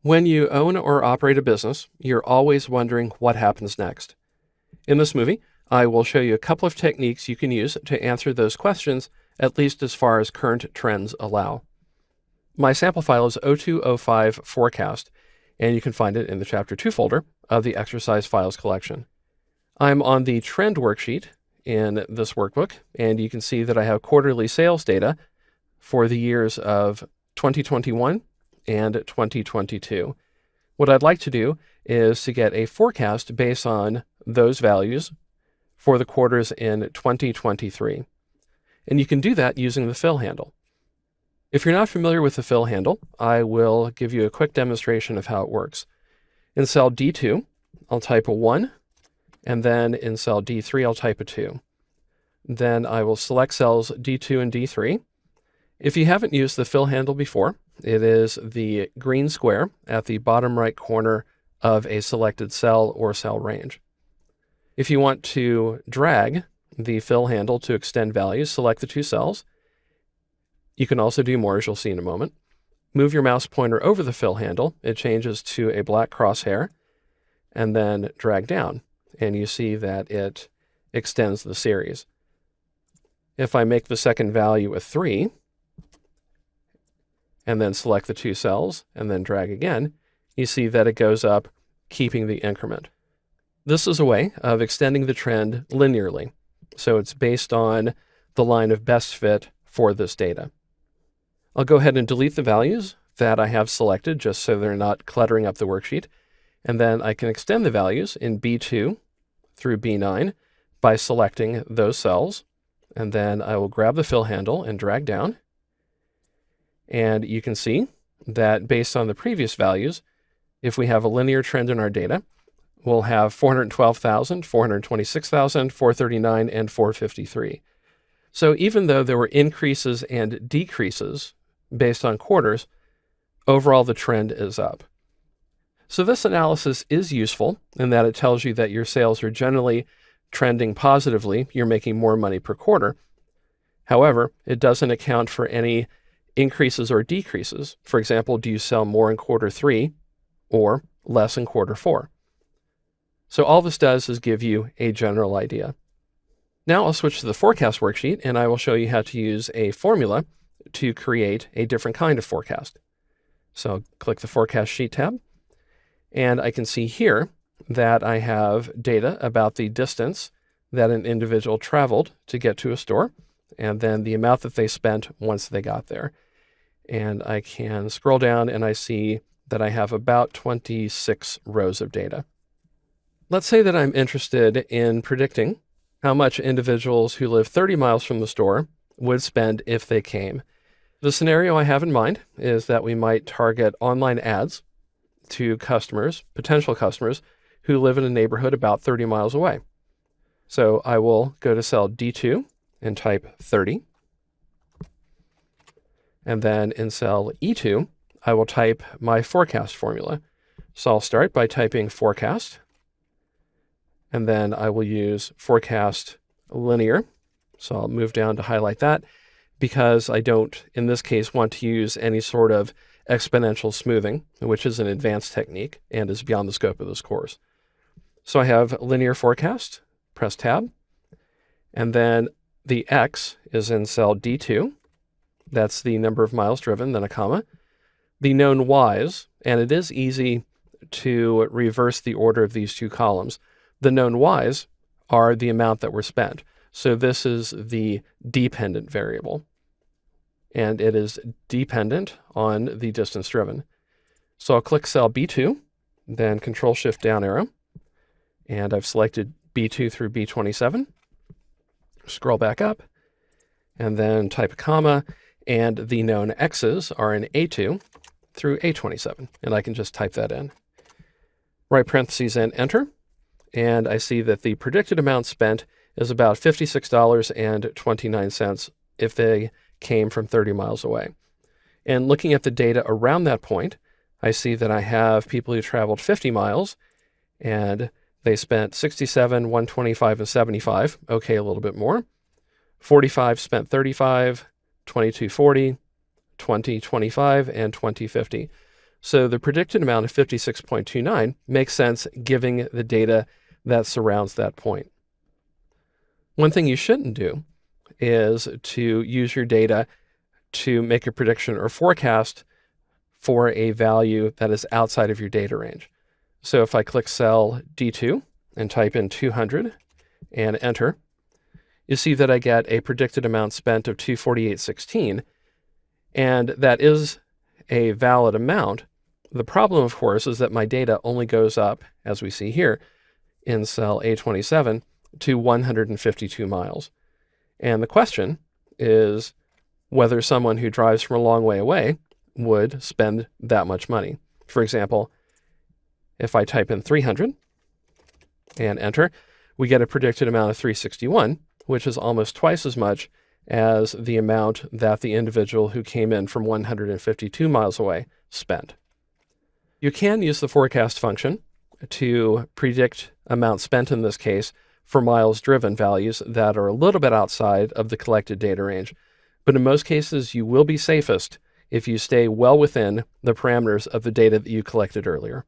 When you own or operate a business, you're always wondering what happens next. In this movie, I will show you a couple of techniques you can use to answer those questions, at least as far as current trends allow. My sample file is 0205 forecast, and you can find it in the Chapter 2 folder of the exercise files collection. I'm on the trend worksheet in this workbook, and you can see that I have quarterly sales data for the years of 2021 and 2022. What I'd like to do is to get a forecast based on those values for the quarters in 2023. And you can do that using the fill handle. If you're not familiar with the fill handle, I will give you a quick demonstration of how it works. In cell D2, I'll type a 1, and then in cell D3, I'll type a 2. Then I will select cells D2 and D3. If you haven't used the fill handle before, it is the green square at the bottom right corner of a selected cell or cell range. If you want to drag the fill handle to extend values, select the two cells. You can also do more, as you'll see in a moment. Move your mouse pointer over the fill handle. It changes to a black crosshair, and then drag down, and you see that it extends the series. If I make the second value a 3, and then select the two cells, and then drag again, you see that it goes up, keeping the increment. This is a way of extending the trend linearly, so it's based on the line of best fit for this data. I'll go ahead and delete the values that I have selected just so they're not cluttering up the worksheet, and then I can extend the values in B2 through B9 by selecting those cells, and then I will grab the fill handle and drag down. And you can see that based on the previous values, if we have a linear trend in our data, we'll have 412,000, 426,000, 439, and 453. So even though there were increases and decreases based on quarters, overall the trend is up. So this analysis is useful in that it tells you that your sales are generally trending positively. You're making more money per quarter. However, it doesn't account for any increases or decreases. For example, do you sell more in quarter 3 or less in quarter 4? So all this does is give you a general idea. Now I'll switch to the forecast worksheet, and I will show you how to use a formula to create a different kind of forecast. So click the forecast sheet tab, and I can see here that I have data about the distance that an individual traveled to get to a store, and then the amount that they spent once they got there. And I can scroll down and I see that I have about 26 rows of data. Let's say that I'm interested in predicting how much individuals who live 30 miles from the store would spend if they came. The scenario I have in mind is that we might target online ads to customers, potential customers, who live in a neighborhood about 30 miles away. So I will go to cell D2 and type 30. And then in cell E2, I will type my forecast formula. So I'll start by typing forecast, and then I will use forecast linear. So I'll move down to highlight that because I don't, in this case, want to use any sort of exponential smoothing, which is an advanced technique and is beyond the scope of this course. So I have linear forecast, press tab, and then the X is in cell D2. That's the number of miles driven, then a comma. The known Ys, and it is easy to reverse the order of these two columns. The known Ys are the amount that were spent. So this is the dependent variable, and it is dependent on the distance driven. So I'll click cell B2, then Control-Shift down arrow, and I've selected B2 through B27. Scroll back up, and then type a comma, and the known X's are in A2 through A27, and I can just type that in. Right parentheses and enter, and I see that the predicted amount spent is about $56.29 if they came from 30 miles away. And looking at the data around that point, I see that I have people who traveled 50 miles, and they spent 67, 125, and 75. Okay, a little bit more. 45 spent 35, 2240, 2025, and 2050. So the predicted amount of 56.29 makes sense given the data that surrounds that point. One thing you shouldn't do is to use your data to make a prediction or forecast for a value that is outside of your data range. So if I click cell D2 and type in 200 and enter, you see that I get a predicted amount spent of 248.16, and that is a valid amount. The problem, of course, is that my data only goes up, as we see here, in cell A27 to 152 miles. And the question is whether someone who drives from a long way away would spend that much money. For example, if I type in 300 and enter, we get a predicted amount of 361, which is almost twice as much as the amount that the individual who came in from 152 miles away spent. You can use the forecast function to predict amounts spent in this case for miles driven values that are a little bit outside of the collected data range, but in most cases you will be safest if you stay well within the parameters of the data that you collected earlier.